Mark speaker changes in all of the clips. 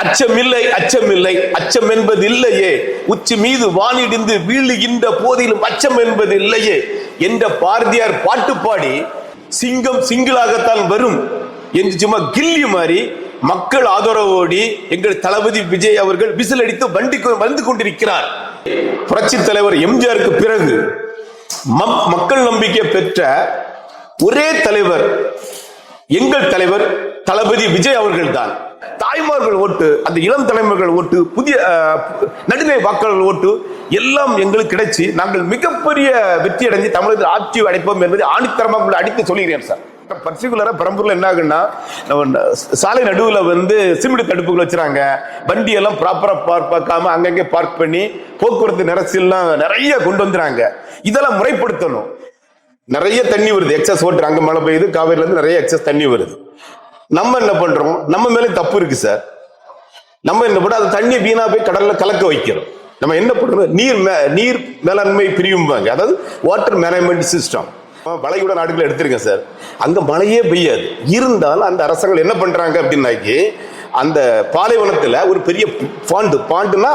Speaker 1: அச்சமில்லை அச்சமில்லை அச்சம் என்பது இல்லையே, உச்சி மீது வானிடிந்து வீழுகின்ற போதிலும் அச்சம் என்பது இல்லையே என்ற பாரதியார் பாட்டு பாடி சிங்கம் சிங்களாகத்தான் வரும் என்று சும்மா கில்லி மாதிரி மக்கள் ஆதரவோடி எங்கள் தளபதி விஜய் அவர்கள் விசில் அடித்து வந்து கொண்டிருக்கிறார். புரட்சி தலைவர் எம்ஜிஆருக்கு பிறகு மக்கள் நம்பிக்கை பெற்ற ஒரே தலைவர் எங்கள் தலைவர் தளபதி விஜய் அவர்கள் தான். தாய்மார்கள் ஓட்டு, அந்த இளம் தலைவர்கள் ஓட்டு, புதிய நடுநிலை வாக்காளர்கள் ஓட்டு எல்லாம் எங்களுக்கு கிடைச்சி நாங்கள் மிகப்பெரிய வெற்றி அடைஞ்சு தமிழகத்தில் ஆட்சி அடைப்போம் என்பதை ஆணித்தரமாக அடித்து சொல்லுகிறேன் சார். பர்டிகுலரா பெரம்பூர்ல என்ன ஆகுன்னா, சாலை நடுவில் சிமெண்ட் தடுப்புகள் வச்சுறாங்க, வண்டி எல்லாம் ப்ராப்பரா பார்க்காம அங்கங்கே பார்க் பண்ணி போக்குவரத்து நெரிசல்லாம் நிறைய கொண்டு வந்துறாங்க. இதெல்லாம் முறைப்படுத்தணும். நிறைய தண்ணி வருது, எக்ஸஸ் ஓட்டு, அங்க மழை பெய்யுது, காவேரியில இருந்து நிறைய எக்ஸஸ் தண்ணி வருது. நம்ம என்ன பண்றோம், நம்ம மேலே தப்பு இருக்கு சார். நம்ம என்ன பண்றோம், அது தண்ணி வீணா போய் கடல்ல கலக்க வைக்கிறோம். நம்ம என்ன பண்றோம், நீர் மேலாண்மை பிரிவும்பாங்க, அதாவது வாட்டர் மேனேஜ்மெண்ட் சிஸ்டம். மலையுட நாடுகள் எடுத்திருக்கேன் சார், அங்க மழையே பெய்யாது. இருந்தாலும் அந்த அரசாங்கம் என்ன பண்றாங்க அப்படின்னாக்கி, அந்த பாலைவனத்துல ஒரு பெரிய பாண்டுனா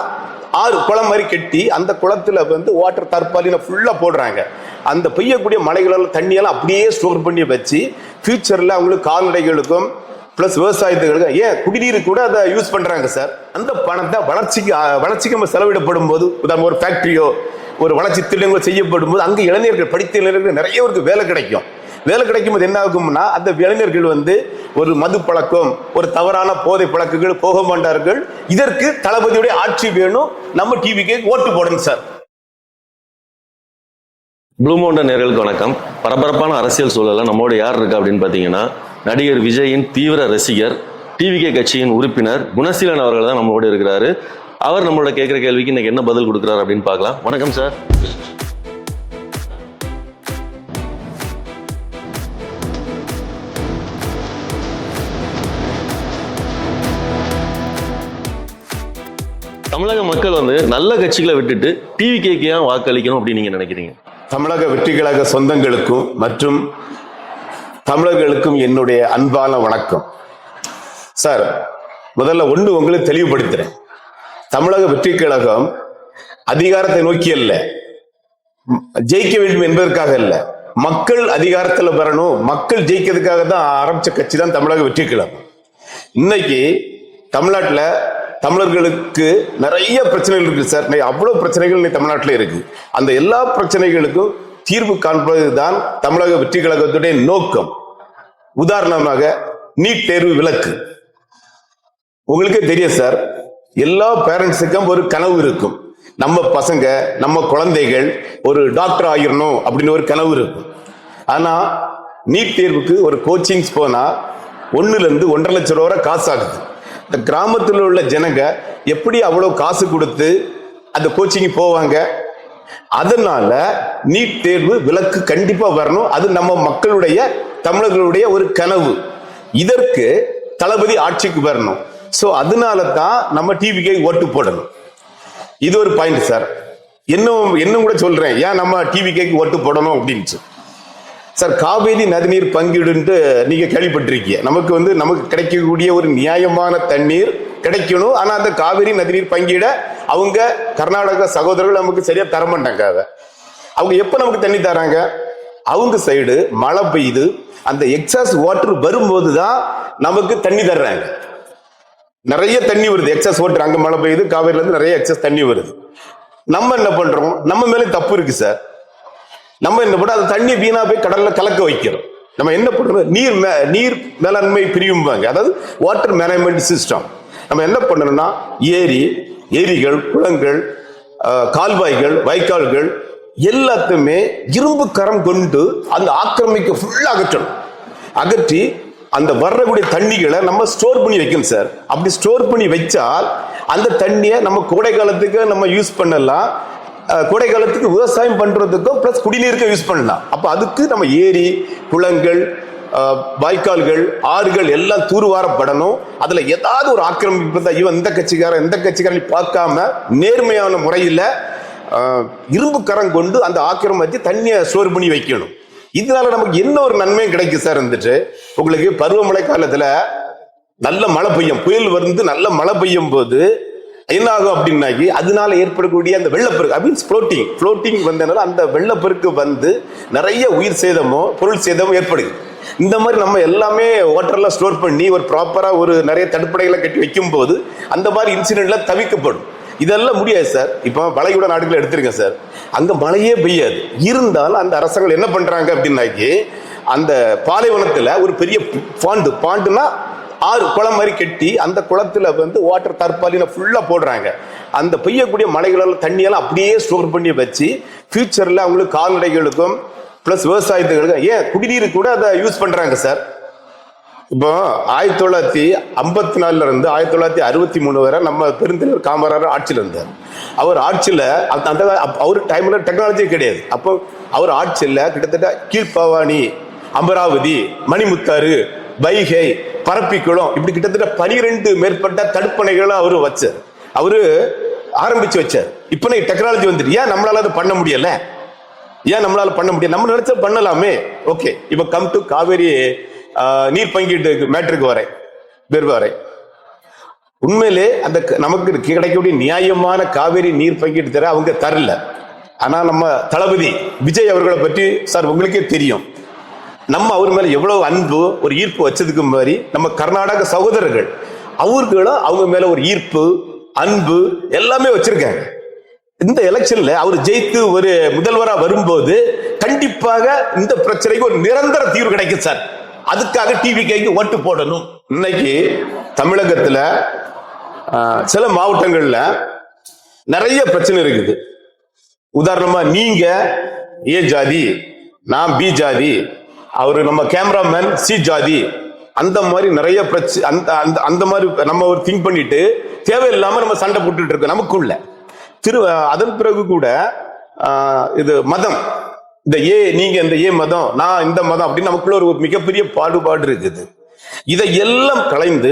Speaker 1: ஆறு குளம் மாதிரி கட்டி அந்த குளத்துல வாட்டர் தற்பாலின ஃபுல்லா போடுறாங்க. அந்த பெய்யக்கூடிய மழைகளால் தண்ணியெல்லாம் அப்படியே ஸ்டோர் பண்ணி வச்சு ஃபியூச்சர்ல அவங்களுக்கு கால்நடைகளுக்கும் பிளஸ் விவசாயத்துகளுக்கும் ஏன் குடிநீர் கூட அதை யூஸ் பண்றாங்க சார். அந்த பணத்தை வளர்ச்சிக்கு நம்ம செலவிடப்படும் போது, ஒரு ஃபேக்டரியோ ஒரு வளர்ச்சி திட்டங்கள் செய்யப்படும் போது அங்க இளைஞர்கள், படித்த இளைஞர்கள் நிறைய வேலை கிடைக்கும். வேலை கிடைக்கும் போது என்ன ஆகும்னா, அந்த இளைஞர்கள் ஒரு மது பழக்கம், ஒரு தவறான போதை பழக்கங்கள் போக மாட்டார்கள். இதற்கு தளபதியுடைய ஆட்சி வேணும், நம்ம டிவிக்கு ஓட்டு போடணும் சார்.
Speaker 2: ப்ளூ மவுண்டன் நேயர்களுக்கு வணக்கம். பரபரப்பான அரசியல் சூழல்ல நம்மோட யார் இருக்கா அப்படின்னு பார்த்தீங்கன்னா, நடிகர் விஜயின் தீவிர ரசிகர், டிவிகே கட்சியின் உறுப்பினர் குணசீலன் அவர்கள் தான் நம்மளோட இருக்கிறாரு. அவர் நம்மளோட கேட்குற கேள்விக்கு இன்னைக்கு என்ன பதில் கொடுக்குறாரு அப்படின்னு பார்க்கலாம். வணக்கம் சார். தமிழக மக்கள் நல்ல கட்சிகளை விட்டுட்டு டிவிகேக்கு ஏன் வாக்களிக்கணும் அப்படின்னு நீங்க நினைக்கிறீங்க?
Speaker 1: தமிழக வெற்றி கழக சொந்தங்களுக்கும் மற்றும் தமிழர்களுக்கும் என்னுடைய அன்பான வணக்கம் சார். முதல்ல ஒன்று உங்களுக்கு தெளிவுபடுத்துறேன். தமிழக வெற்றி கழகம் அதிகாரத்தை நோக்கி அல்ல, ஜெயிக்க வேண்டும் என்பதற்காக அல்ல, மக்கள் அதிகாரத்தில் வரணும், மக்கள் ஜெயிக்கிறதுக்காக தான் ஆரம்பிச்ச கட்சி தான் தமிழக வெற்றி கழகம். இன்னைக்கு தமிழ்நாட்டில் தமிழர்களுக்கு நிறைய பிரச்சனைகள் இருக்கு சார். அவ்வளவு பிரச்சனைகள் தமிழ்நாட்டில் இருக்கு. அந்த எல்லா பிரச்சனைகளுக்கும் தீர்வு காண்பதுதான் தமிழக வெற்றி கழகத்துடைய நோக்கம். உதாரணமாக நீட் தேர்வு விலக்கு. உங்களுக்கே தெரியும் சார், எல்லா பேரண்ட்ஸுக்கும் ஒரு கனவு இருக்கும். நம்ம பசங்க, நம்ம குழந்தைகள் ஒரு டாக்டர் ஆகிடணும் அப்படின்னு ஒரு கனவு இருக்கும். ஆனா நீட் தேர்வுக்கு ஒரு கோச்சிங்ஸ் போனா 1 to 1.5 லட்சம் ரூபா காசு ஆகுது. இந்த கிராமத்தில் உள்ள ஜனங்க எப்படி அவ்வளவு காசு கொடுத்து அந்த கோச்சிங் போவாங்க? அதனால நீட் தேர்வு விலக்கு கண்டிப்பா வரணும். அது நம்ம மக்களுடைய, தமிழர்களுடைய ஒரு கனவு. இதற்கு தளபதி ஆட்சிக்கு வரணும். சோ அதனால தான் நம்ம டிவிக்கு ஓட்டு போடணும். இது ஒரு பாயிண்ட் சார். இன்னும் கூட சொல்றேன், ஏன் நம்ம டிவிக்கு ஓட்டு போடணும் அப்படின்னு சார். காவேரி நதிநீர் பங்கீடுன்ட்டு நீங்க கேள்விப்பட்டிருக்கீங்க. நமக்கு கிடைக்கக்கூடிய ஒரு நியாயமான தண்ணீர் கிடைக்கணும். ஆனா அந்த காவேரி நதிநீர் பங்கீட அவங்க கர்நாடக சகோதரர்கள் நமக்கு சரியா தர மாட்டாங்க. அவங்க எப்ப நமக்கு தண்ணி தராங்க? அவங்க சைடு மழை பெய்யுது, அந்த எக்ஸஸ் வாட்டர் வரும்போதுதான் நமக்கு தண்ணி தர்றாங்க. நிறைய தண்ணி வருது, எக்ஸஸ் வாட்டர், அங்க மழை பெய்யுது, காவேரியில இருந்து நிறைய எக்ஸஸ் தண்ணி வருது. நம்ம என்ன பண்றோம், நம்ம மேலே தப்பு இருக்கு சார். நம்ம என்ன பண்றோம், அது தண்ணி வீணா போய் கடல்ல கலக்க வைக்கிறோம். நம்ம என்ன பண்றோம், நீர் மேலாண்மை பிரிவும்பாங்க, அதாவது வாட்டர் மேனேஜ்மெண்ட் சிஸ்டம். நம்ம என்ன பண்ணணும்னா, ஏரிகள், குளங்கள், கால்வாய்கள், வாய்க்கால்கள் எல்லாத்தையுமே இரும்பு கரம் கொண்டு அந்த ஆக்கிரமிக்க ஃபுல்லா அகற்றணும். அகற்றி அந்த வரக்கூடிய தண்ணிகளை நம்ம ஸ்டோர் பண்ணி வைக்கணும் சார். அப்படி ஸ்டோர் பண்ணி வச்சால் அந்த தண்ணியை நம்ம கோடை காலத்துக்கு நம்ம யூஸ் பண்ணலாம், கோடை காலத்துக்கு விவசாயம் பண்றதுக்கும் பிளஸ் குடிநீருக்கு யூஸ் பண்ணலாம். அப்ப அதுக்கு நம்ம ஏரி, குளங்கள், வாய்க்கால்கள், ஆறுகள் எல்லாம் தூர்வாரப்படணும். அதுல ஏதாவது ஒரு ஆக்கிரமிப்பு தான் இவன் இந்த கட்சிக்காரன் பார்க்காம நேர்மையான முறையில இரும்பு கரம் கொண்டு அந்த ஆக்கிரமிச்சு தண்ணியை ஸ்டோர் பண்ணி வைக்கணும். இதனால நமக்கு என்ன ஒரு நன்மையும் கிடைக்கும் சார். உங்களுக்கு பருவமழை காலத்துல நல்ல மழை பெய்யும், புயல் வந்து நல்ல மழை பெய்யும் போது என்ன ஆகும் அப்படின்னாக்கி அதனால ஏற்படக்கூடிய அந்த வெள்ளப்பெருக்கு ஃப்ளோட்டிங் வந்ததுனால அந்த வெள்ளப்பெருக்கு வந்து நிறைய உயிர் சேதமோ பொருள் சேதமோ ஏற்படுது. இந்த மாதிரி நம்ம எல்லாமே வாட்டர்லாம் ஸ்டோர் பண்ணி ஒரு ப்ராப்பரா ஒரு நிறைய தடுப்படைகளை கட்டி வைக்கும் போது அந்த மாதிரி இன்சிடென்ட்ல தவிர்க்கப்படும். இதெல்லாம் முடியாது சார். இப்போ வளைகுடா நாடுகளை எடுத்திருக்கேன் சார், அங்க மழையே பெய்யாது. இருந்தாலும் அந்த அரசாங்கம் என்ன பண்றாங்க அப்படின்னாக்கி அந்த பாலைவனத்துல ஒரு பெரிய பாண்டுனா ஆறு குளம் மாதிரி கட்டி அந்த குளத்துல வந்து வாட்டர் தற்பாலின ஃபுல்லா போடுறாங்க. அந்த பெய்யக்கூடிய மழைகளெல்லாம் தண்ணியெல்லாம் அப்படியே ஸ்டோர் பண்ணி வச்சு ஃபியூச்சர்ல அவங்களுக்கு கால்நடைகளுக்கும் பிளஸ் விவசாயத்துகளுக்கும் ஏன் குடிநீர் கூட அதை யூஸ் பண்றாங்க சார். இப்போ 1954 இருந்து 1963 வரை நம்ம பெருந்தலைவர் காமராஜர் ஆட்சியில் இருந்தார். அவர் ஆட்சியில் அந்த அவர் டைம்ல டெக்னாலஜி கிடையாது. அப்போ அவர் ஆட்சியில் கிட்டத்தட்ட கீழ்பவானி, அமராவதி, மணிமுத்தாறு, வைகை, பரப்பிக்குளம் இப்படி கிட்டத்தட்ட 12 மேற்பட்ட தடுப்பணைகளை அவரு ஆரம்பிச்சு வச்சார். இப்ப டெக்னாலஜி வந்துட்டு ஏன் நம்மளால அதை பண்ண முடியல? நம்ம நினைச்சா பண்ணலாமே. ஓகே, இப்ப கம் டு காவேரி நீர் பங்கீட்டு மேட்டருக்கு வரேன். உண்மையிலே அந்த நமக்கு கிடைக்கக்கூடிய நியாயமான காவேரி நீர் பங்கீட்டு தர அவங்க தரல. ஆனா நம்ம தளபதி விஜய் அவர்களை பற்றி சார் உங்களுக்கே தெரியும், நம்ம அவர் மேல எவ்வளவு அன்பு ஒரு ஈர்ப்பு வச்சதுக்கு மாதிரி நம்ம கர்நாடக சகோதரர்கள் அவர்களும் அவங்க மேல ஒரு ஈர்ப்பு அன்பு எல்லாமே வச்சிருக்காங்க. இந்த எலெக்ஷன்ல அவர் ஜெயித்து ஒரு முதல்வரா வரும்போது கண்டிப்பாக இந்த பிரச்சனைக்கு ஒரு நிரந்தர தீர்வு கிடைக்கும் சார். அதுக்காக டிவிகேக்கு ஓட்டு போடணும். இன்னைக்கு தமிழகத்துல சில மாவட்டங்கள்ல நிறைய பிரச்சனை இருக்குது. உதாரணமா நீங்க ஏ ஜாதி, நான் பி ஜாதி, அவரு நம்ம கேமராமேன் சி ஜாதி, அந்த மாதிரி நிறைய பிரச்சனை அந்த மாதிரி நம்ம ஒரு திங்க் பண்ணிட்டு தேவையில்லாம நம்ம சண்டை போட்டுட்டு இருக்கோம் நமக்குள்ள. அதன் பிறகு கூட இது மதம், இந்த நீங்க இந்த மதம், நான் இந்த மதம் அப்படின்னு நமக்குள்ள ஒரு மிகப்பெரிய பாடுபாடு இருக்குது. இதையெல்லாம் கலைந்து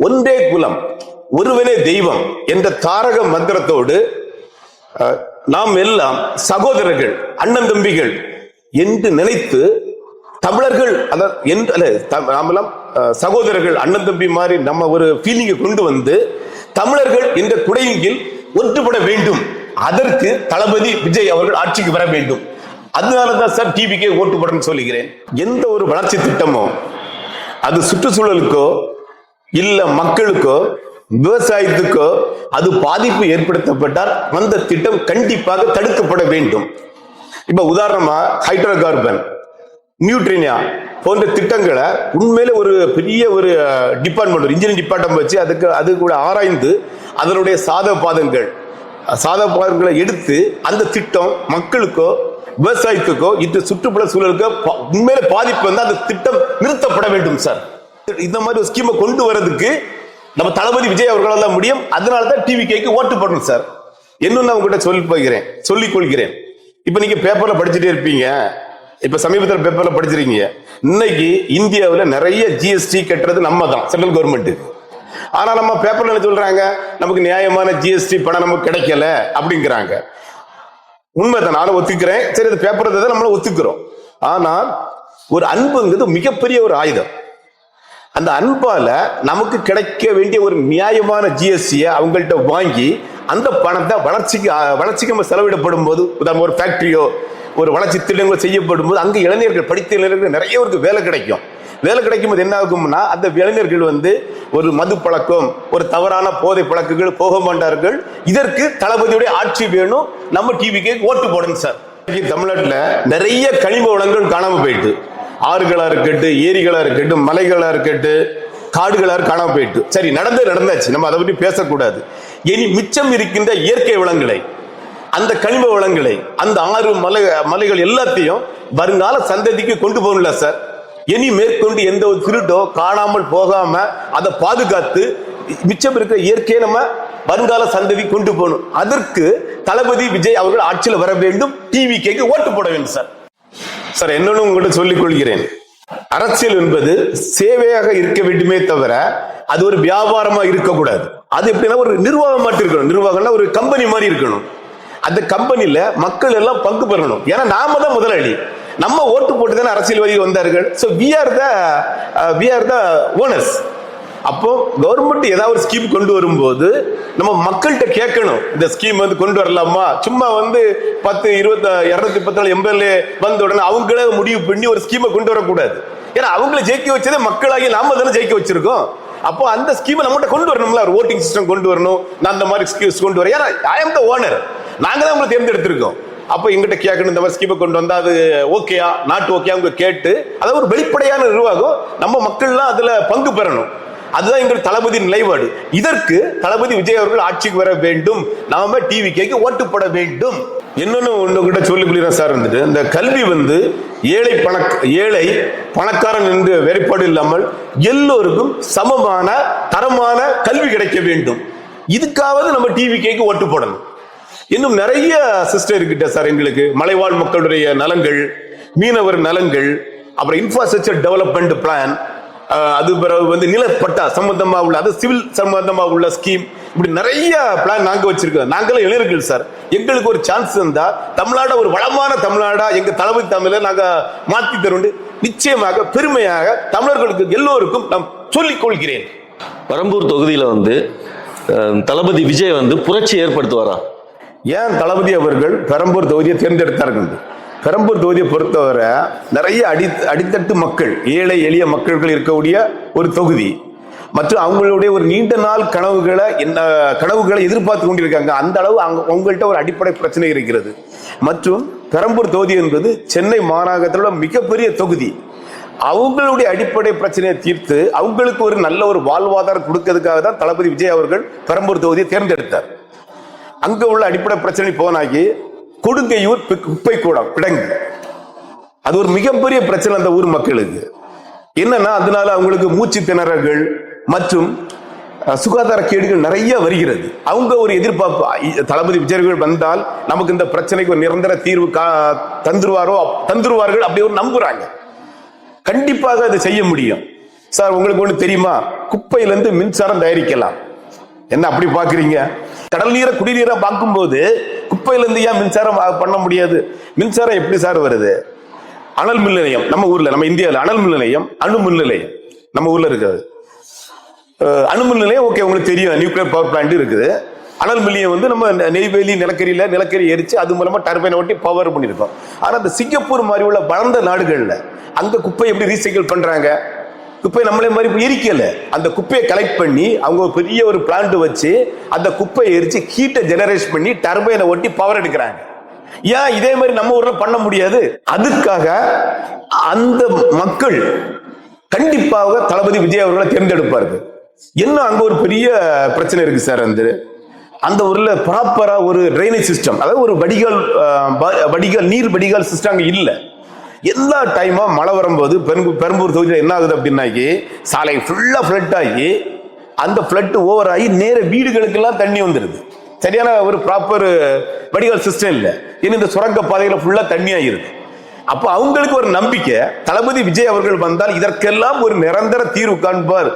Speaker 1: ஒன்றே குலம் ஒருவனே தெய்வம் என்ற தாரக மந்திரத்தோடு நாம் எல்லாம் சகோதரர்கள், அண்ணன் தம்பிகள் என்று நினைத்து தமிழர்கள் நாமெல்லாம் சகோதரர்கள், அண்ணன் தம்பி மாதிரி நம்ம ஒரு ஃபீலிங்கை கொண்டு வந்து தமிழர்கள் என்ற குடையின் கீழ் ஒன்றுபட வேண்டும். அதற்கு தளபதி விஜய் அவர்கள் ஆட்சிக்கு வர வேண்டும். அதனாலதான் சார் டிவிக்கே ஓட்டு போடணும்னு சொல்லுகிறேன். எந்த ஒரு வளர்ச்சி திட்டமோ அது சுற்றுச்சூழலுக்கோ இல்ல மக்களுக்கோ விவசாயத்துக்கோ அது பாதிப்பு ஏற்படுத்தப்பட்டால் அந்த திட்டம் கண்டிப்பாக தடுக்கப்பட வேண்டும். இப்ப உதாரணமா ஹைட்ரோ கார்பன், நியூட்ரினியா போன்ற திட்டங்களை உண்மையில ஒரு பெரிய ஒரு டிபார்ட்மெண்ட், ஒரு இன்ஜினியரிங் டிபார்ட்மெண்ட் வச்சு அது கூட ஆராய்ந்து அதனுடைய சாதகங்களை எடுத்து அந்த திட்டம் மக்களுக்கோ விவசாயத்துக்கோ இந்த சுற்றுப்புற சூழலுக்கோ உண்மையில பாதிப்பு வந்து அந்த திட்டம் நிறுத்தப்பட வேண்டும் சார். இந்த மாதிரி ஒரு ஸ்கீமை கொண்டு வரதுக்கு நம்ம தளபதி விஜய் அவர்களால் தான் முடியும். அதனாலதான் டிவிகேக்கு ஓட்டு போடணும் சார். இன்னும் நான் உங்ககிட்ட சொல்லிக் கொள்கிறேன். இப்ப நீங்க பேப்பர்ல படிச்சுட்டே இருப்பீங்க, இப்ப சமீபத்தில் பேப்பர்ல படிச்சிருக்கீங்க, இன்னைக்கு இந்தியாவில் நிறைய ஜிஎஸ்டி கட்டுறது நம்ம தான், சென்ட்ரல் கவர்மெண்ட்டுக்கு. ஆனா நம்ம பேப்பர்ல என்ன சொல்றாங்க, நமக்கு நியாயமான ஜிஎஸ்டி பணம் நமக்கு கிடைக்கல அப்படிங்கிறாங்க. உண்மைதான், நானும் ஒத்துக்கிறேன். சரி, அது பேப்பர் நம்மளும் ஒத்துக்கிறோம். ஆனால் ஒரு அன்புங்கிறது மிகப்பெரிய ஒரு ஆயுதம். அந்த அன்பால நமக்கு கிடைக்க வேண்டிய ஒரு நியாயமான ஜிஎஸ்டியை அவங்கள்ட்ட வாங்கி அந்த பணத்தை வளர்ச்சிக்கு நம்ம செலவிடப்படும் போது, ஒரு ஃபேக்டரியோ ஒரு வளர்ச்சி திட்டங்கள் செய்யப்படும் போது அங்கு இளைஞர்கள், படித்த இளைஞர்கள் நிறைய பேருக்கு வேலை கிடைக்கும். வேலை கிடைக்கும் போது என்ன ஆகும்னா அந்த இளைஞர்கள் வந்து ஒரு மது பழக்கம், ஒரு தவறான போதை பழக்கங்கள் போக மாட்டார்கள். இதற்கு தளபதியுடைய ஆட்சி வேணும். நம்ம டிவிக்கு ஓட்டு போடணும் சார். தமிழ்நாட்டில் நிறைய கனிம வளங்கள் காணாம போயிட்டு, ஆறுகளா இருக்கட்டும், ஏரிகளா இருக்கட்டும், மலைகளா இருக்கட்டும், காடுகளா காணாம போயிட்டு. சரி, நடந்தாச்சு, நம்ம அதை பற்றி பேசக்கூடாது. இனி மிச்சம் இருக்கின்ற இயற்கை வளங்களை, அந்த கனிம வளங்களை, அந்த ஆறு மலைகள் எல்லாத்தையும் வருங்கால சந்ததிக்கு கொண்டு போகணும்ல சார். இனி மேற்கொண்டு எந்த ஒரு திருட்டோ காணாமல் போகாம அதை பாதுகாத்து மிச்சம் இருக்கிற இயற்கையை நம்ம வருங்கால சந்ததி கொண்டு போகணும். அதற்கு தளபதி விஜய் அவர்கள் ஆட்சியில் வர வேண்டும். டிவிகேக்கு ஓட்டு போட வேண்டும் சார். சார், என்னன்னு உங்கள்கிட்ட சொல்லிக் கொள்கிறேன், அரசியல் என்பது சேவையாக இருக்க வேண்டுமே தவிர அது ஒரு வியாபாரமா இருக்கக்கூடாது. அது எப்படின்னா ஒரு நிர்வாகம் மட்டும் இருக்கணும். நிர்வாகம்னா ஒரு கம்பெனி மாதிரி இருக்கணும். அந்த கம்பெனில மக்கள் எல்லாம் பங்கு பெறணும். ஏன்னா நாம தான் முதலாளி, நம்ம ஓட்டு போட்டு தானே அரசியல்வாதிகள் வந்தார்கள். So we are the owners. அப்போ கவர்மெண்ட் ஏதாவது ஒரு ஸ்கீம் கொண்டு வரும்போது நம்ம மக்கள்கிட்ட கேட்கணும், இந்த ஸ்கீம் வந்து கொண்டு வரலாமா? சும்மா வந்து 10, 20, 210 எம்எல்ஏ வந்த உடனே அவங்களே முடிவு பண்ணி ஒரு ஸ்கீமை கொண்டு வரக்கூடாது. ஏன்னா அவங்கள ஜெயிக்க வச்சதே மக்களாகி நாம தானே ஜெயிக்க வச்சிருக்கோம். அப்போ அந்த ஸ்கீமை நம்மகிட்ட கொண்டு வரணும்ல, ஒரு ஓட்டிங் சிஸ்டம் கொண்டு வரணும். நான் அந்த மாதிரி ஸ்கீம்ஸ் கொண்டு வரேன். ஏன்னா ஐ ஆம் த ஓனர், நாங்க தான் உங்களை தேர்ந்தெடுத்திருக்கோம். அப்போ எங்கிட்ட கேட்கணும், இந்த மாதிரி ஸ்கீமை கொண்டு வந்தா அது ஓகேயா நாட் ஓகே அவங்க கேட்டு, அதாவது ஒரு வெளிப்படையான நிர்வாகம், நம்ம மக்கள்லாம் அதுல பங்கு பெறணும். அதுதான் எங்கள் தளபதி நிலைப்பாடு. இதற்கு தளபதி விஜய் அவர்கள் ஆட்சிக்கு வர வேண்டும், நாம டிவிக்கு ஓட்டு போட வேண்டும். இன்னொன்னு ஒண்ணு சொல்லி புரியுறேன் சார், வந்துட்டு இந்த கல்வி வந்து ஏழை பணக்காரன் என்று வேறுபாடு இல்லாமல் எல்லோருக்கும் சமமான தரமான கல்வி கிடைக்க வேண்டும். இதுக்காவது நம்ம டிவிக்கு ஓட்டு போடணும். இன்னும் நிறைய சிஸ்டம் இருக்கிட்ட சார், எங்களுக்கு மலைவாழ் மக்களுடைய நலன்கள், மீனவர் நலன்கள், அப்புறம் இன்ஃப்ராஸ்ட்ரக்சர் டெவலப்மெண்ட் பிளான், அது பிறகு வந்து நிலப்பட்டா சம்பந்தமா உள்ள, அது சிவில் சம்பந்தமா உள்ள ஸ்கீம், இப்படி நிறைய பிளான் நாங்க வச்சிருக்கோம். நாங்களும் இளைஞர்கள் சார், எங்களுக்கு ஒரு சான்ஸ் இருந்தா தமிழ்நாட ஒரு வளமான தமிழ்நாடா எங்க தளபதி தமிழ நாங்க மாற்றி தருண்டு நிச்சயமாக பெருமையாக தமிழர்களுக்கு எல்லோருக்கும் நான் சொல்லிக் கொள்கிறேன்.
Speaker 2: பெரம்பூர் தொகுதியில வந்து தளபதி விஜய் வந்து புரட்சி ஏற்படுத்துவாரா?
Speaker 1: ஏன் தளபதி அவர்கள் பெரம்பூர் தொகுதியை தேர்ந்தெடுத்தார்கள்? பெரம்பூர் தொகுதியை பொறுத்தவரை நிறைய அடித்தட்டு மக்கள், ஏழை எளிய மக்கள்கள் இருக்கக்கூடிய ஒரு தொகுதி, மற்றும் அவங்களுடைய ஒரு நீண்ட நாள் கனவுகளை எதிர்பார்த்து கொண்டிருக்காங்க. அந்த அளவு அவங்கள்ட்ட ஒரு அடிப்படை பிரச்சனை இருக்கிறது. மற்றும் பெரம்பூர் தொகுதி என்பது சென்னை மாநகரத்தோட மிகப்பெரிய தொகுதி. அவங்களுடைய அடிப்படை பிரச்சனையை தீர்த்து அவங்களுக்கு ஒரு நல்ல ஒரு வாழ்வாதாரம் கொடுக்கிறதுக்காக தான் தளபதி விஜய் அவர்கள் பெரம்பூர் தொகுதியை தேர்ந்தெடுத்தார். அங்க உள்ள அடிப்படை பிரச்சனை போனாகி கொடுங்கையூர் குப்பை கூடம் பிடங்கு, அது ஒரு மிகப்பெரிய பிரச்சனை அந்த ஊர் மக்களுக்கு. என்னன்னா அதனால அவங்களுக்கு மூச்சு திணறல்கள் மற்றும் சுகாதார கேடுகள் நிறைய வருகிறது. அவங்க ஒரு எதிர்பார்ப்பு, தளபதி விஜயர்கள் வந்தால் நமக்கு இந்த பிரச்சனைக்கு ஒரு நிரந்தர தீர்வு தந்துருவார்கள் அப்படி ஒரு நம்புறாங்க. கண்டிப்பாக அதை செய்ய முடியும் சார். உங்களுக்கு ஒண்ணு தெரியுமா, குப்பையிலிருந்து மின்சாரம் தயாரிக்கலாம். என்ன அப்படி பாக்குறீங்க? கடல் நீரை குடிநீரை பார்க்கும்போது குப்பையிலிருந்து ஏன் மின்சாரம் பண்ண முடியாது? மின்சாரம் எப்படி சார் வருது? அனல் மின் நிலையம் நம்ம ஊர்ல, நம்ம இந்தியாவில் அனல் மின் நிலையம், அணு மின் நிலையம் நம்ம ஊர்ல இருக்குது. அணு மின் நிலையம் ஓகே, உங்களுக்கு தெரியும், நியூக்ளியர் பவர் பிளான்ட் இருக்குது. அனல் மில்லியம் வந்து நம்ம நெய்வேலி நிலக்கரி எரிச்சு அது மூலமா டர்பைனை ஓட்டி பவர் பண்ணிருக்கோம். ஆனா அந்த சிங்கப்பூர் மாதிரி உள்ள வளர்ந்த நாடுகள்ல அங்க குப்பை எப்படி ரீசைக்கிள் பண்றாங்க? குப்பை நம்மளே மாதிரி எரிக்கல, அந்த குப்பையை கலெக்ட் பண்ணி அவங்க பெரிய ஒரு பிளான்ட் வச்சு அந்த குப்பையை எரிச்சு ஹீட்டை ஜெனரேட் பண்ணி டர்பைனை ஓட்டி பவர் எடுக்கிறாங்க. ஏன் இதே மாதிரி நம்ம ஊர்ல பண்ண முடியாது? அதுக்காக அந்த மக்கள் கண்டிப்பாக தளபதி விஜய் அவர்களை தேர்ந்தெடுப்பார்கள். என்ன அங்க ஒரு பெரிய பிரச்சனை இருக்கு சார், அந்த ஊர்ல ப்ராப்பரா ஒரு ட்ரைனேஜ் சிஸ்டம், அதாவது ஒரு நீர் வடிகால் சிஸ்டம் அங்க இல்ல. எல்லா டைமா மழை வரும்போது பெரம்பூர் தொகுதியில் என்ன ஆகுது அப்படின்னாக்கி சாலை ஃபுல்லா ஃபிளட் ஆகி அந்த ஃபிளட் ஓவர் ஆகி நேர வீடுகளுக்கு எல்லாம் தண்ணி வந்துருது. சரியான ஒரு ப்ராப்பர் வடிகால் சிஸ்டம் இல்லை. ஏன்னா இந்த சுரங்க பாதையில ஃபுல்லா தண்ணி ஆகிருது. அப்ப அவங்களுக்கு ஒரு நம்பிக்கை, தளபதி விஜய் அவர்கள் வந்தால் இதற்கெல்லாம் ஒரு நிரந்தர தீர்வு காண்பார்,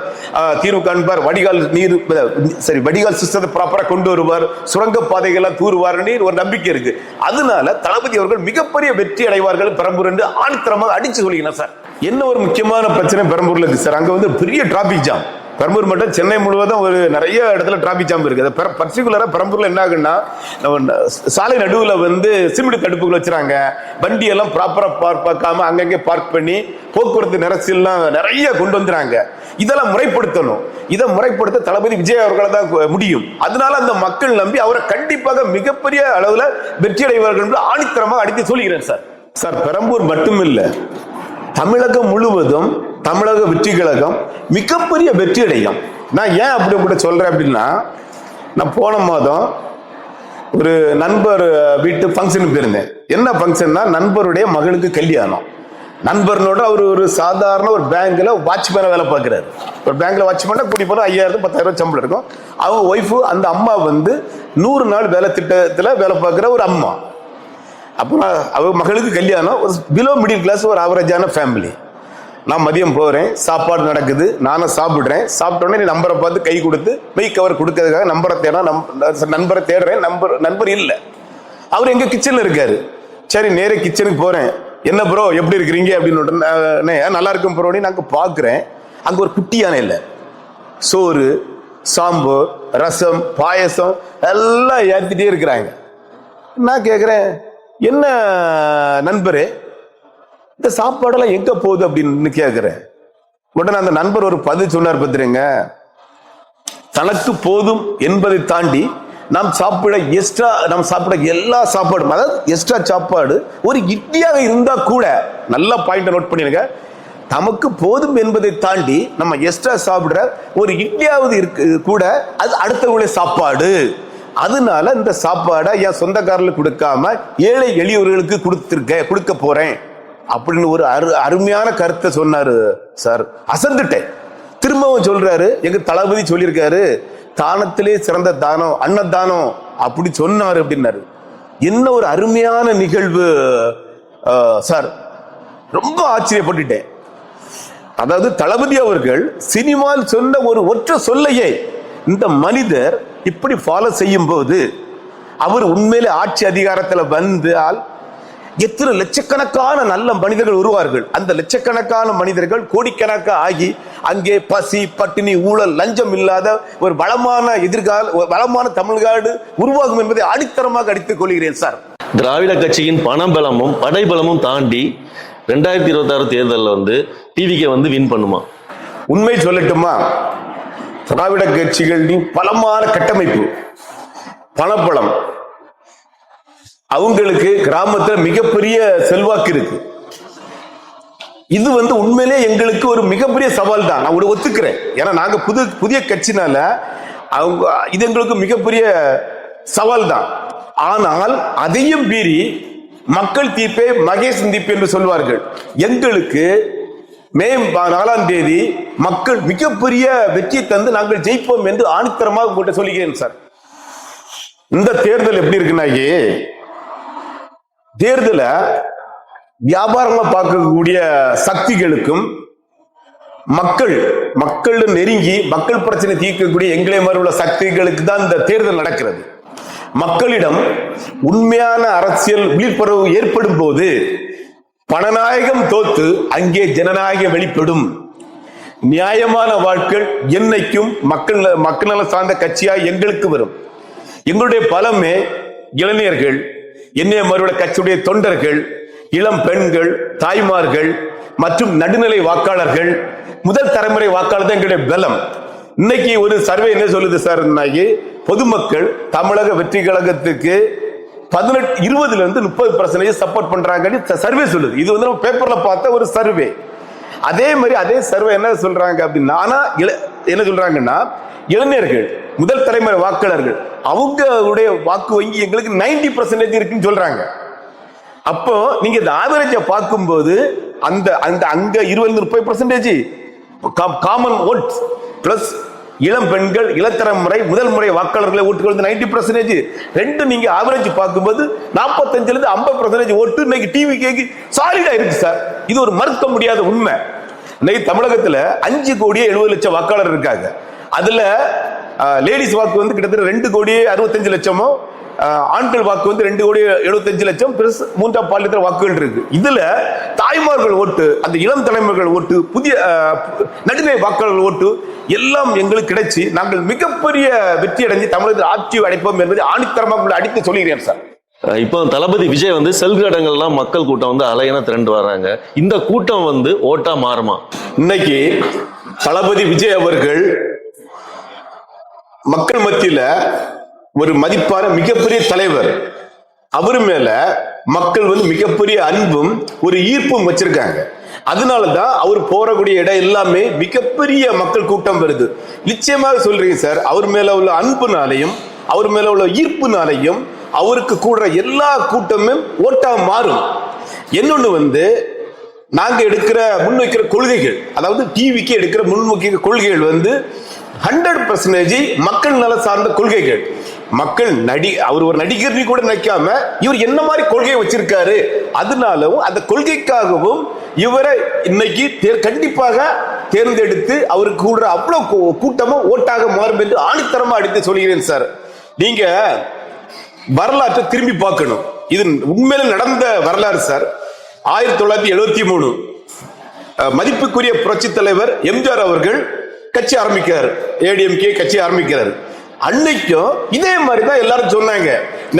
Speaker 1: வடிகால் சிஸ்டத்தை ப்ராப்பரா கொண்டு வருவார், சுரங்க பாதைகளை தூருவார்னு ஒரு நம்பிக்கை இருக்கு. அதனால தளபதி அவர்கள் மிகப்பெரிய வெற்றி அடைவார்கள் பெரம்பூர் என்று ஆணித்தரமாக அடிச்சு சொல்லிக்கிறேன் சார். என்ன ஒரு முக்கியமான பிரச்சனை பெரம்பூர்ல இருக்கு சார், அங்க வந்து பெரிய டிராபிக் ஜாம். பெரம்பூர் மட்டும் சென்னை முழுவதும் ஒரு நிறைய இடத்துல டிராபிக் ஜாம் இருக்கு. பர்டிகுலரா பெரம்பூர்ல என்ன ஆகுன்னா, சாலை நடுவுல வந்து சிமெண்ட் தடுப்புகள் வச்சுறாங்க. வண்டி எல்லாம் ப்ராப்பரா பார்க்காம அங்கங்கே பார்க் பண்ணி போக்குவரத்து நெரிசல்லாம் நிறைய கொண்டு வந்துறாங்க. இதெல்லாம் முறைப்படுத்தணும். இதை முறைப்படுத்த தளபதி விஜய் அவர்களை தான் முடியும். அதனால அந்த மக்கள் நம்பி அவரை கண்டிப்பாக மிகப்பெரிய அளவுல வெற்றி அடைவார்கள் என்று ஆணித்தரமாக அடித்து சொல்கிறேன் சார். சார் பெரம்பூர் மட்டுமில்ல, தமிழகம் முழுவதும் தமிழக வெற்றி கழகம் மிகப்பெரிய வெற்றி அடையும். நான் ஏன் அப்படி கூட சொல்றேன் அப்படின்னா, நான் போன மாதம் ஒரு நண்பர் வீட்டு ஃபங்க்ஷனுக்கு போயிருந்தேன். என்ன ஃபங்க்ஷன்னா, நண்பருடைய மகளுக்கு கல்யாணம். நண்பர்னோட அவர் ஒரு சாதாரண ஒரு பேங்க்ல வாட்ச்மேன வேலை பார்க்கிறாரு. ஒரு பேங்க்ல வாட்ச்மேனா கூட்டி போனா 5000 10,000 சம்பளம் இருக்கும். அவங்க ஒய்ஃபு, அந்த அம்மா வந்து 100 நாள் வேலை திட்டத்துல வேலை பார்க்கிற ஒரு அம்மா. அப்புறம் அவங்க மகளுக்கு கல்யாணம், ஒரு பிலோ மிடில் கிளாஸ், ஒரு ஆவரேஜான ஃபேமிலி. நான் மதியம் போறேன், சாப்பாடு நடக்குது, நானும் சாப்பிடுறேன். சாப்பிட்டோடனே நம்பரை பார்த்து கை கொடுத்து மெய் கவர் கொடுக்கறதுக்காக நண்பரை தேடுறேன். நண்பர் இல்லை, அவர் எங்க கிச்சன்ல இருக்காரு. சரி, நேரே கிச்சனுக்கு போறேன். என்ன ப்ரோ எப்படி இருக்கிறீங்க அப்படின்னு நல்லா இருக்கும் ப்ரோன்னு நாங்க பாக்குறேன். அங்க ஒரு குட்டி யானை இல்லை, சோறு, சாம்பார், ரசம், பாயசம் எல்லாம் ஏத்திட்டே இருக்கிறாங்க. நான் கேக்குறேன், என்ன நண்பரே இந்த சாப்பாடெல்லாம் எங்க போகுது அப்படின்னு கேக்குறேன். உடனே அந்த நண்பர் ஒரு பதில் சொன்னார் பத்திரங்க, தனக்கு போதும் என்பதை தாண்டி நாம் சாப்பிட எல்லா சாப்பாடும், அதாவது எக்ஸ்ட்ரா சாப்பாடு ஒரு இட்லியாக இருந்தா கூட, நல்ல பாயிண்ட் நோட் பண்ணிருங்க, தமக்கு போதும் என்பதை தாண்டி நம்ம எக்ஸ்ட்ரா சாப்பிடுற ஒரு இட்லியாவது இருக்கு கூட அது அடுத்தவங்களுடைய சாப்பாடு. அதனால இந்த சாப்பாடை என் சொந்தக்காரர்களுக்கு கொடுக்காம ஏழை எளியவர்களுக்கு கொடுக்க போறேன் அப்படின்னு ஒரு அருமையான கருத்தை சொன்னாரு சார். அசந்துட்டேன். திரும்பவும் சொல்றாரு, எங்க தளபதி சொல்லியிருக்காரு, தானத்திலே சிறந்த தானம் அன்னதானம் அப்படி சொன்னாரு அப்படின்னாரு. என்ன ஒரு அருமையான நிகழ்வு சார். ரொம்ப ஆச்சரியப்பட்டுட்டேன். அதாவது தளபதி அவர்கள் சினிமாவில் சொன்ன ஒரு ஒற்றை சொல்லையே இந்த மனிதர் இப்படி ஃபாலோ செய்யும் போது அவர் உண்மையிலே ஆட்சி அதிகாரத்தில் வந்தால் எத்தனை லட்சக்கணக்கான நல்ல மனிதர்கள் உருவார்கள். அந்த லட்சக்கணக்கான மனிதர்கள் கோடிக்கணக்காக ஆகி அங்கே பசி, பட்டினி, ஊழல், லஞ்சம் இல்லாத ஒரு வளமான தமிழ்நாடு உருவாகும் என்பதை அடித்தரமாக அடித்துக் கொள்கிறேன் சார்.
Speaker 2: திராவிட கட்சியின் பணபலமும் படைபலமும் தாண்டி 2026 தேர்தலில் டிவிகே வின் பண்ணுமா?
Speaker 1: உண்மை சொல்லட்டுமா, திராவிட கட்சிகளின் பலமான கட்டமைப்பு, பணபலம், அவங்களுக்கு கிராமத்தில் மிகப்பெரிய செல்வாக்கு இருக்கு. இது உண்மையிலே எங்களுக்கு ஒரு மிகப்பெரிய சவால் தான். நான் ஒத்துக்கிறேன். ஏன்னா நாங்க புதிய கட்சினால இது எங்களுக்கு மிகப்பெரிய சவால் தான். ஆனால் அதையும் மீறி மக்கள் தீர்ப்பே மகேஷ் தீர்ப்பு என்று சொல்வார்கள். எங்களுக்கு மே 4ஆம் தேதி மக்கள் மிகப்பெரிய வெற்றி தந்து நாங்கள் ஜெயிப்போம் என்று ஆணித்தரமாக உங்கள்கிட்ட சொல்லுகிறேன் சார். இந்த தேர்தல் எப்படி இருக்குன்னாக்கி, தேர்தல வியாபாரமா பார்க்கக்கூடிய சக்திகளுக்கும் மக்கள் நெருங்கி மக்கள் பிரச்சனை தீர்க்கக்கூடிய எங்களை மாதிரி உள்ள சக்திகளுக்கு தான் இந்த தேர்தல் நடக்கிறது. மக்களிடம் உண்மையான அரசியல் விழிப்புணர்வு ஏற்படும் போது பணநாயகம் தோத்து அங்கே ஜனநாயகம் வெளிப்படும். நியாயமான வாழ்க்கை என்னைக்கும் மக்கள் நல சார்ந்த கட்சியாய் எங்களுக்கு வரும். எங்களுடைய பலமே இளைஞர்கள், என்னைய மறுபடிய கட்சியுடைய தொண்டர்கள், இளம் பெண்கள், தாய்மார்கள் மற்றும் நடுநிலை வாக்காளர்கள், முதல் தலைமுறை வாக்காளர் தான் எங்களுடைய பலம். இன்னைக்கு ஒரு சர்வே என்ன சொல்லுது சார், பொதுமக்கள் தமிழக வெற்றி கழகத்துக்கு 20% சப்போர்ட் பண்றாங்க சர்வே சொல்லுது. இது நம்ம பேப்பர்ல பார்த்த ஒரு சர்வே. அதே மாதிரி அதே சர்வே என்ன சொல்றாங்க அப்படின்னா, ஆனா என்ன சொல்றாங்கன்னா, இளைஞர்கள், முதல் தலைமுறை வாக்காளர்கள், அவங்களுடைய வாக்கு வங்கி எங்களுக்கு 90% இருக்குன்னு சொல்றாங்க. அப்போ நீங்க இந்த ஆவரேஜ பார்க்கும்போது அந்த அங்க 20-30% காமன் ஓட் பிளஸ் இளம் பெண்கள், இளத்தலைமுறை, முதல் முறை வாக்காளர்களை ஓட்டுகள் 90%. ரெண்டு நீங்க ஆவரேஜ் பார்க்கும்போது 45-50% ஓட்டு இன்னைக்கு டிவிகேக்கு சாலிடா இருக்கு சார். இது ஒரு மறுக்க முடியாத உண்மை. இன்னைக்கு தமிழகத்துல 5,70,00,000 வாக்காளர் இருக்காங்க. அதுல லேடிஸ் வாக்கு கிட்டத்தட்ட 2,65,00,000, ஆண்கள் வாக்கு 2,75,00,000 பிளஸ் 3ஆம் பாலியத்தில் வாக்குகள் இருக்கு. இதுல தாய்மார்கள் ஓட்டு, அந்த இளம் தலைமுறைகள் ஓட்டு, புதிய நடுநிலை வாக்காளர்கள் ஓட்டு எல்லாம் எங்களுக்கு கிடைச்சி நாங்கள் மிகப்பெரிய வெற்றி அடைஞ்சு தமிழகத்தில் ஆட்சி அடைப்போம் என்பதை ஆணித்தரமாக அடித்து சொல்லுகிறேன் சார்.
Speaker 2: இப்போ தளபதி விஜய் செல்ஃப் இடங்கள்லாம் மக்கள் கூட்டம் அலையென திரண்டு வர்றாங்க. இந்த கூட்டம் ஓட்டா மாறுமா?
Speaker 1: இன்னைக்கு தளபதி விஜய் அவர்கள் மக்கள் மத்தியில ஒரு மதிப்பான மிகப்பெரிய தலைவர். அவரு மேல மக்கள் மிகப்பெரிய அன்பும் ஒரு ஈர்ப்பும் வச்சிருக்காங்க. அதனாலதான் அவர் போறக்கூடிய இடம் எல்லாமே மிகப்பெரிய மக்கள் கூட்டம் வருது. நிச்சயமாக சொல்றீங்க சார், அவர் மேல உள்ள அன்புனாலையும் அவர் மேல உள்ள ஈர்ப்புனாலையும் அவருக்கு கூடுற எல்லா கூட்டமும் ஓட்டா மாறும். இன்னொன்னு நாங்க முன்வைக்கிற கொள்கைகள், அதாவது டிவிக்கு எடுக்கிற முன்வைக்கிற கொள்கைகள் 100% மக்கள் நல சார்ந்த கொள்கைகள். மக்கள் அவர் ஒரு நடிகர் கூட நினைக்காம இவர் என்ன மாதிரி கொள்கையை வச்சிருக்காரு, அதனாலும் அந்த கொள்கைக்காகவும் இவரை இன்னைக்கு கண்டிப்பாக தேர்ந்தெடுத்து அவருக்கு கூட அவ்வளவு கூட்டமும் ஓட்டாக மாறும் என்று ஆணித்தரமா அடித்து சொல்கிறேன் சார். நீங்க வரலாற்றை திரும்பி பார்க்கணும். இது உண்மையில நடந்த வரலாறு சார். 1973 மதிப்புக்குரிய புரட்சி தலைவர் எம்ஜிஆர் அவர்கள் கட்சி ஆரம்பிக்கிறார், ஏடிஎம்கே கட்சி ஆரம்பிக்கிறார். அன்னைக்கும் இதே மாதிரி தான் எல்லாரும் சொன்னாங்க.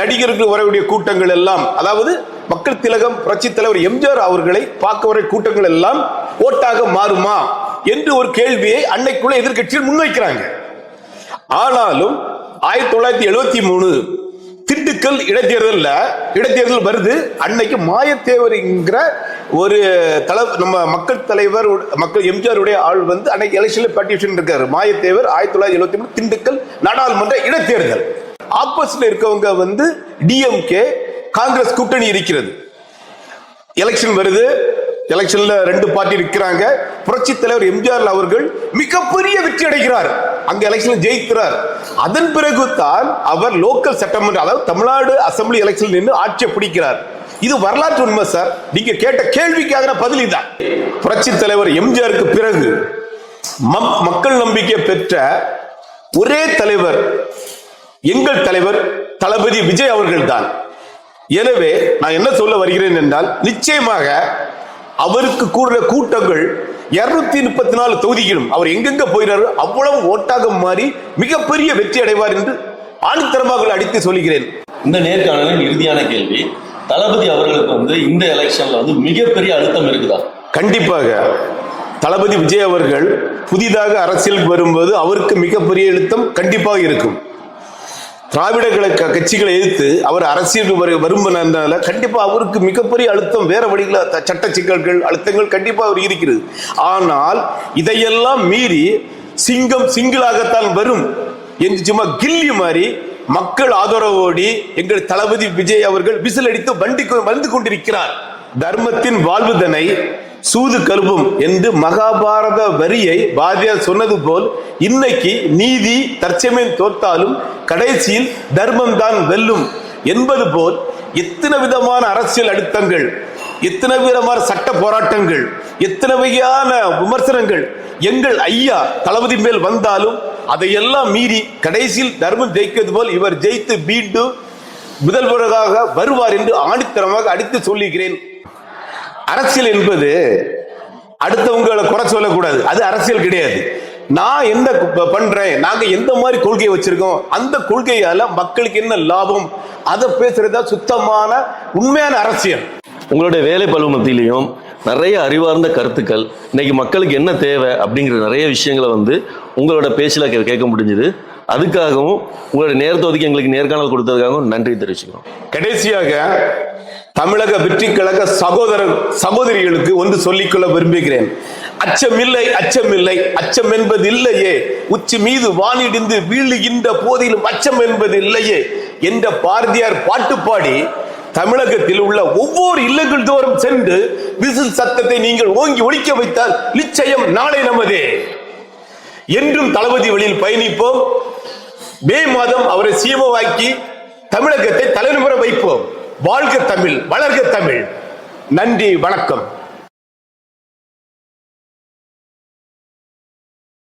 Speaker 1: நடிகருக்கு வரக்கூடிய கூட்டங்கள் எல்லாம், அதாவது மக்கள் திலகம் புரட்சி தலைவர் எம்ஜிஆர் அவர்களை பார்க்க வர கூட்டங்கள் எல்லாம் ஓட்டாக மாறுமா என்று ஒரு கேள்வியை அன்னைக்குள்ள எதிர்க்கட்சிகள் முன்வைக்கிறாங்க. ஆனாலும் 1973 திண்டுக்கல் இடைத்தேர்தல் வருது. அன்னைக்கு மாயத்தேவர் என்கிற ஒரு நம்ம மக்கள் தலைவர் எம்ஜிஆருடைய ஆள் வந்து அன்னைக்கு எலெக்ஷன்ல பார்ட்டிசிபேட் இருக்காரு. மாயத்தேவர் 1973 திண்டுக்கல் நாடாளுமன்ற இடைத்தேர்தல். ஆப்போசிட்ல இருக்கவங்க வந்து டிஎம்கே காங்கிரஸ் கூட்டணி இருக்கிறது. எலெக்ஷன் வருது. எலெக்ஷன்ல 2 பார்ட்டி இருக்கிறாங்க. புரட்சி தலைவர் எம்ஜிஆர் அவர்கள் மிகப்பெரிய வெற்றி அடைகிறார், அங்க எலெக்ஷன் ஜெயிக்கிறார். அதன் பிறகு தான் அவர் லோக்கல் சட்டமன்ற, அதாவது தமிழ்நாடு அசம்பிளி எலெக்ஷன் நின்று ஆட்சியை பிடிக்கிறார். இது வரலாற்று உண்மை சார். நீங்க கேட்ட கேள்விக்காக பதில் இதான். புரட்சி தலைவர் எம்ஜிஆருக்கு பிறகு மக்கள் நம்பிக்கை பெற்ற ஒரே தலைவர் எங்கள் தலைவர் தளபதி விஜய் அவர்கள் தான். எனவே நான் என்ன சொல்ல வருகிறேன் என்றால், நிச்சயமாக அவருக்கு கூடுற கூட்டங்கள் 234 தொகுதிகளும் அவர் எங்கெங்க போயிறாரு அவ்வளவு ஓட்டாக மாறி மிகப்பெரிய வெற்றி அடைவார் என்று ஆணித்தரமாக அடித்து சொல்கிறேன்.
Speaker 2: இந்த நேர்காணலின் இறுதியான கேள்வி, தளபதி அவர்களுக்கு வந்து இந்த எலெக்ஷன்ல வந்து மிகப்பெரிய அழுத்தம் இருக்குதா?
Speaker 1: கண்டிப்பாக. தளபதி விஜய் அவர்கள் புதிதாக அரசியலுக்கு வரும்போது அவருக்கு மிகப்பெரிய அழுத்தம் கண்டிப்பாக இருக்கும். திராவிட கட்சிகளை எதிர்த்து அவர் அரசியலுக்கு வரும்பனால கண்டிப்பா அவருக்கு மிகப்பெரிய அழுத்தம், வேற வழிகள சட்ட சிக்கல்கள் அழுத்தங்கள் கண்டிப்பா அவர் இருக்கிறது. ஆனால் இதையெல்லாம் மீறி சிங்கம் சிங்கிளாகத்தான் வரும் என்று சும்மா கில்லி மாதிரி மக்கள் ஆதரவோடு எங்கள் தளபதி விஜய் அவர்கள் விசில் அடித்து வந்து கொண்டிருக்கிறார். தர்மத்தின் வாழ்வுதனை சூது கருப்பும் என்று மகாபாரத வரியை பாரதியார் சொன்னது போல், இன்னைக்கு நீதி தற்சமயம் தோற்றாலும் கடைசியில் தர்மம் தான் வெல்லும் என்பது போல் எத்தனை விதமான அரசியல் அழுத்தங்கள், எத்தனை விதமான சட்ட போராட்டங்கள், எத்தனை வகையான விமர்சனங்கள் எங்கள் ஐயா தளபதி மேல் வந்தாலும் அதையெல்லாம் மீறி கடைசியில் தர்மம் ஜெயிக்கிறது போல் இவர் ஜெயித்து மீண்டும் முதல்வராக வருவார் என்று ஆணித்தரமாக அடித்து சொல்லுகிறேன். அரசியல் என்பது அடுத்தவங்களை குறை சொல்லக்கூடாது, அது அரசியல் கிடையாது. நான் என்ன பண்றேன், நாங்க எந்த மாதிரி கொள்கையை வச்சிருக்கோம், அந்த கொள்கையால மக்களுக்கு என்ன லாபம், அதை பேசுறதா சுத்தமான உண்மையான அரசியல்.
Speaker 2: உங்களுடைய வேலை பளு மத்தியிலையும் நிறைய அறிவார்ந்த கருத்துக்கள், இன்னைக்கு மக்களுக்கு என்ன தேவை அப்படிங்கிற நிறைய விஷயங்களை வந்து உங்களோட பேச்சில் கேட்க முடிஞ்சுது. அதுக்காகவும் உங்களுடைய நேரத்தை ஒதுக்கி எங்களுக்கு நேர்காணல் கொடுத்ததுக்காகவும் நன்றி தெரிவிச்சுக்கிறோம்.
Speaker 1: கடைசியாக தமிழக வெற்றி கழக சகோதரிகளுக்கு ஒன்று சொல்லிக்கொள்ள விரும்புகிறேன். அச்சமில்லை அச்சமில்லை, அச்சம் என்பது இல்லையே, உச்சி மீது வானிடிந்து வீழுகின்ற போதிலும் அச்சம் என்பது இல்லையே என்ற பாரதியார் பாட்டு பாடி தமிழகத்தில் உள்ள ஒவ்வொரு இல்லங்கள் தோறும் சென்று விசில் சத்தத்தை நீங்கள் ஓங்கி ஒலிக்க வைத்தால் நிச்சயம் நாளை நமதே. என்றும் தளபதி வழியில் பயணிப்போம். மே மாதம் அவரை சீமவாக்கி தமிழகத்தை தலைநிமிர வைப்போம். வாழ்க தமிழ், வளர்க தமிழ். நன்றி, வணக்கம்.